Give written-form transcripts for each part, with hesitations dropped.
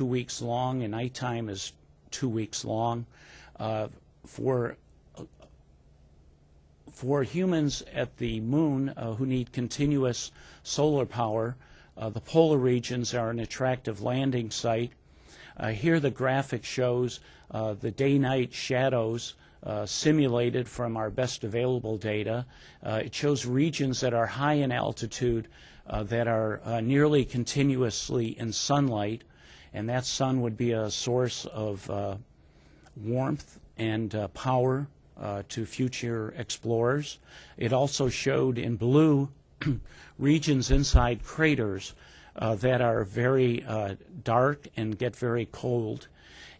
2 weeks long, and nighttime is 2 weeks long. For humans at the moon who need continuous solar power, the polar regions are an attractive landing site. Here the graphic shows the day-night shadows simulated from our best available data. It shows regions that are high in altitude that are nearly continuously in sunlight, and that sun would be a source of warmth and power to future explorers. It also showed in blue regions inside craters that are very dark and get very cold.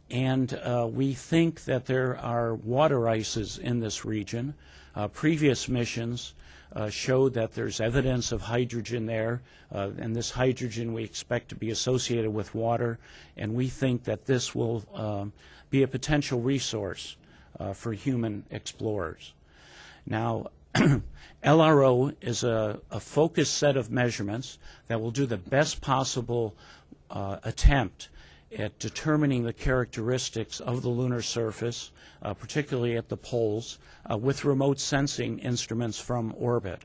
And we think that there are water ices in this region. Previous missions showed that there's evidence of hydrogen there, and this hydrogen we expect to be associated with water, and we think that this will be a potential resource for human explorers. Now, LRO is a focused set of measurements that will do the best possible attempt at determining the characteristics of the lunar surface, particularly at the poles, with remote sensing instruments from orbit.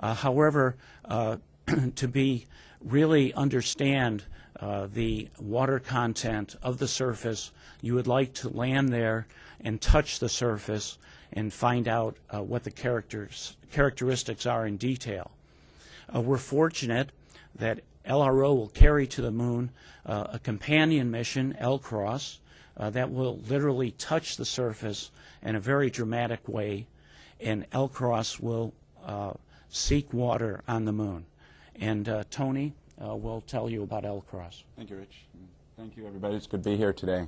However, to really understand the water content of the surface, you would like to land there and touch the surface and find out what the characteristics are in detail. We're fortunate that LRO will carry to the moon a companion mission, LCROSS, that will literally touch the surface in a very dramatic way, and LCROSS will seek water on the moon. And Tony will tell you about LCROSS. Thank you, Rich. Thank you, everybody. It's good to be here today.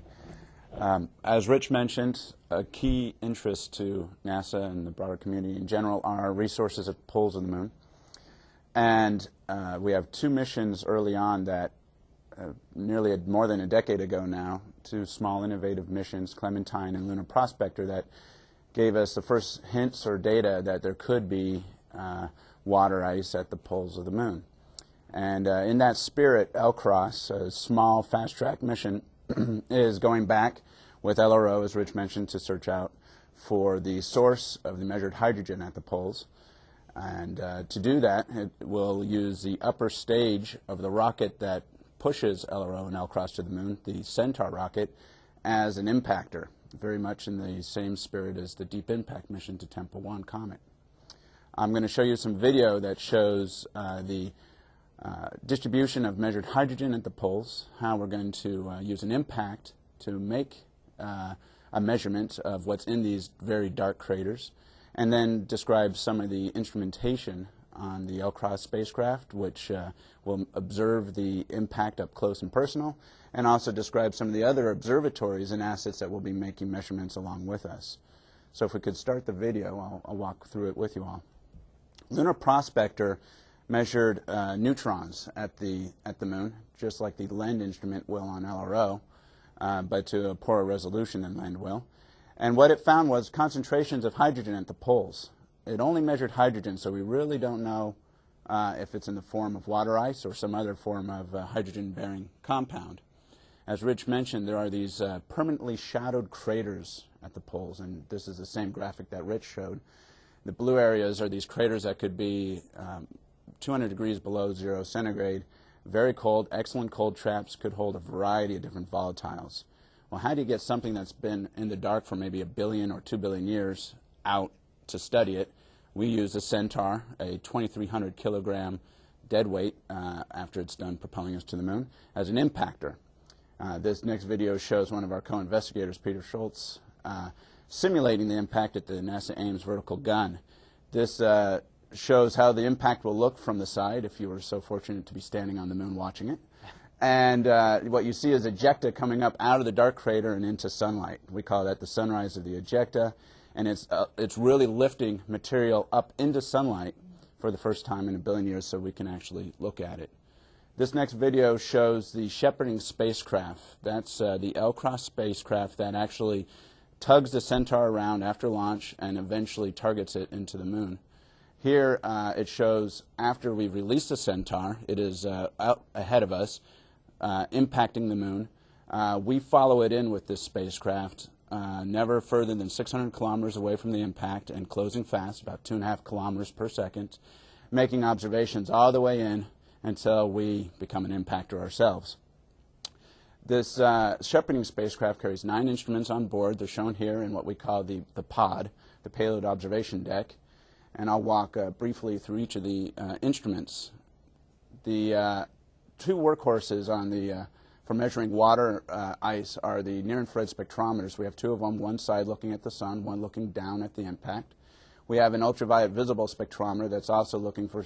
As Rich mentioned, a key interest to NASA and the broader community in general are resources at the poles of the moon. And we have two missions early on that nearly more than a decade ago now, two small innovative missions, Clementine and Lunar Prospector, that gave us the first hints or data that there could be water ice at the poles of the moon. And in that spirit, LCROSS, a small fast-track mission, is going back with LRO, as Rich mentioned, to search out for the source of the measured hydrogen at the poles. And to do that, it will use the upper stage of the rocket that pushes LRO and LCROSS to the moon, the Centaur rocket, as an impactor, very much in the same spirit as the Deep Impact mission to Temple 1 comet. I'm going to show you some video that shows the distribution of measured hydrogen at the poles, how we're going to use an impact to make a measurement of what's in these very dark craters, and then describe some of the instrumentation on the LCROSS spacecraft, which will observe the impact up close and personal, and also describe some of the other observatories and assets that will be making measurements along with us. So if we could start the video, I'll walk through it with you all. Lunar Prospector measured neutrons at the moon, just like the LEND instrument will on LRO, but to a poorer resolution than LEND will. And what it found was concentrations of hydrogen at the poles. It only measured hydrogen, so we really don't know if it's in the form of water ice or some other form of hydrogen-bearing compound. As Rich mentioned, there are these permanently shadowed craters at the poles, and this is the same graphic that Rich showed. The blue areas are these craters that could be 200 degrees below 0 centigrade, very cold, excellent cold traps, could hold a variety of different volatiles. Well, how do you get something that's been in the dark for maybe 1 billion or 2 billion years out to study it? We use a Centaur, a 2,300 kilogram dead weight after it's done propelling us to the moon, as an impactor. This next video shows one of our co-investigators, Peter Schultz, simulating the impact at the NASA Ames vertical gun. This shows how the impact will look from the side if you were so fortunate to be standing on the moon watching it. And what you see is ejecta coming up out of the dark crater and into sunlight. We call that the sunrise of the ejecta, and it's really lifting material up into sunlight for the first time in 1 billion years so we can actually look at it. This next video shows the shepherding spacecraft. That's the LCROSS spacecraft that actually tugs the Centaur around after launch and eventually targets it into the moon. Here it shows after we release the Centaur, it is out ahead of us, impacting the moon. We follow it in with this spacecraft, never further than 600 kilometers away from the impact and closing fast, about 2.5 kilometers per second, making observations all the way in until we become an impactor ourselves. This shepherding spacecraft carries 9 instruments on board. They're shown here in what we call the pod, the payload observation deck. And I'll walk briefly through each of the instruments. The 2 workhorses on the for measuring water ice are the near-infrared spectrometers. We have 2 of them, one side looking at the sun, one looking down at the impact. We have an ultraviolet visible spectrometer that's also looking for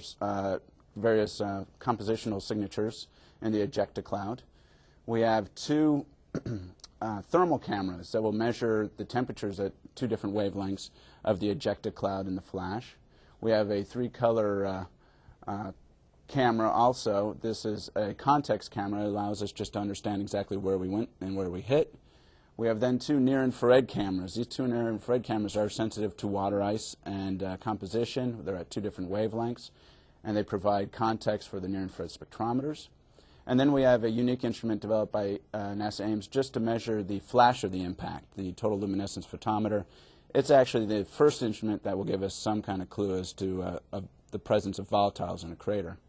various compositional signatures in the ejecta cloud. We have 2 thermal cameras that will measure the temperatures at 2 different wavelengths of the ejecta cloud and the flash. We have a 3-color camera also. This is a context camera. It allows us just to understand exactly where we went and where we hit. We have then 2 near-infrared cameras. These 2 near-infrared cameras are sensitive to water ice and composition. They're at 2 different wavelengths, and they provide context for the near-infrared spectrometers. And then we have a unique instrument developed by NASA Ames just to measure the flash of the impact, the total luminescence photometer. It's actually the first instrument that will give us some kind of clue as to the presence of volatiles in a crater.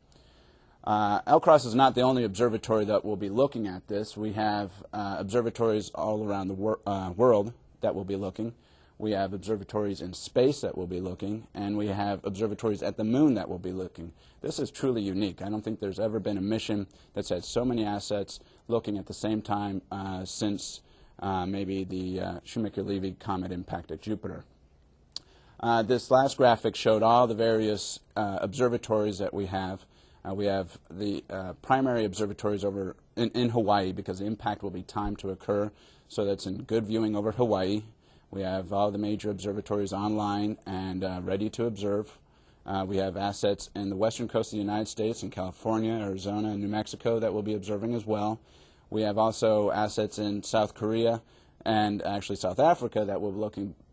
LCROSS is not the only observatory that will be looking at this. We have observatories all around the world that will be looking. We have observatories in space that will be looking, and we have observatories at the moon that will be looking. This is truly unique. I don't think there's ever been a mission that's had so many assets looking at the same time since maybe the Shoemaker-Levy comet impact at Jupiter. This last graphic showed all the various observatories that we have. We have the primary observatories over in Hawaii because the impact will be timed to occur, so that's in good viewing over Hawaii. We have all the major observatories online and ready to observe. We have assets in the western coast of the United States, in California, Arizona, and New Mexico that will be observing as well. We have also assets in South Korea and actually South Africa that will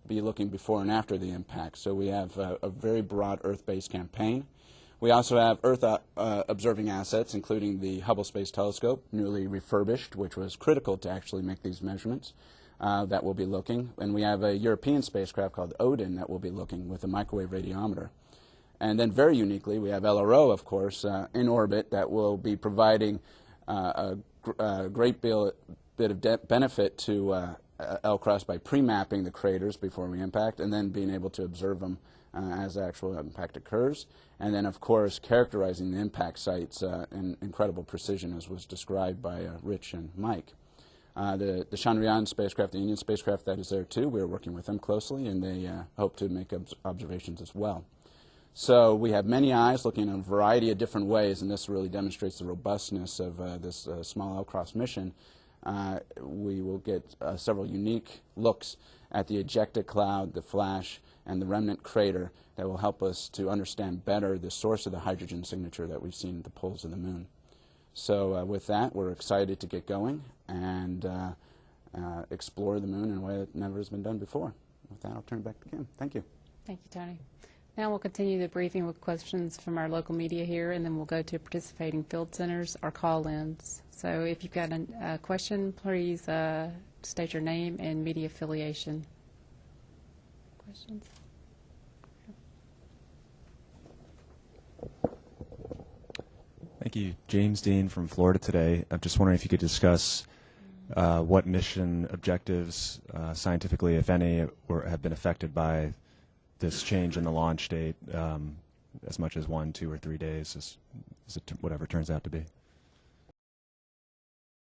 be looking before and after the impact. So we have a very broad Earth-based campaign. We also have Earth observing assets, including the Hubble Space Telescope, newly refurbished, which was critical to actually make these measurements, that will be looking. And we have a European spacecraft called Odin that will be looking with a microwave radiometer. And then very uniquely, we have LRO, of course, in orbit that will be providing a great bit of benefit to LCROSS by pre-mapping the craters before we impact and then being able to observe them as the actual impact occurs. And then, of course, characterizing the impact sites in incredible precision, as was described by Rich and Mike. The Chandrayaan spacecraft, the Indian spacecraft that is there too, we're working with them closely, and they hope to make observations as well. So we have many eyes looking in a variety of different ways, and this really demonstrates the robustness of this small LCROSS mission. We will get several unique looks at the ejecta cloud, the flash, and the remnant crater that will help us to understand better the source of the hydrogen signature that we've seen at the poles of the moon. So with that, we're excited to get going and explore the moon in a way that never has been done before. With that, I'll turn it back to Kim. Thank you. Thank you, Tony. Now we'll continue the briefing with questions from our local media here, and then we'll go to participating field centers or call-ins. So if you've got a question, please state your name and media affiliation. Questions? Thank you. James Dean from Florida Today. I'm just wondering if you could discuss what mission objectives, scientifically, if any, have been affected by this change in the launch date, as much as 1, 2, or 3 days, whatever it turns out to be.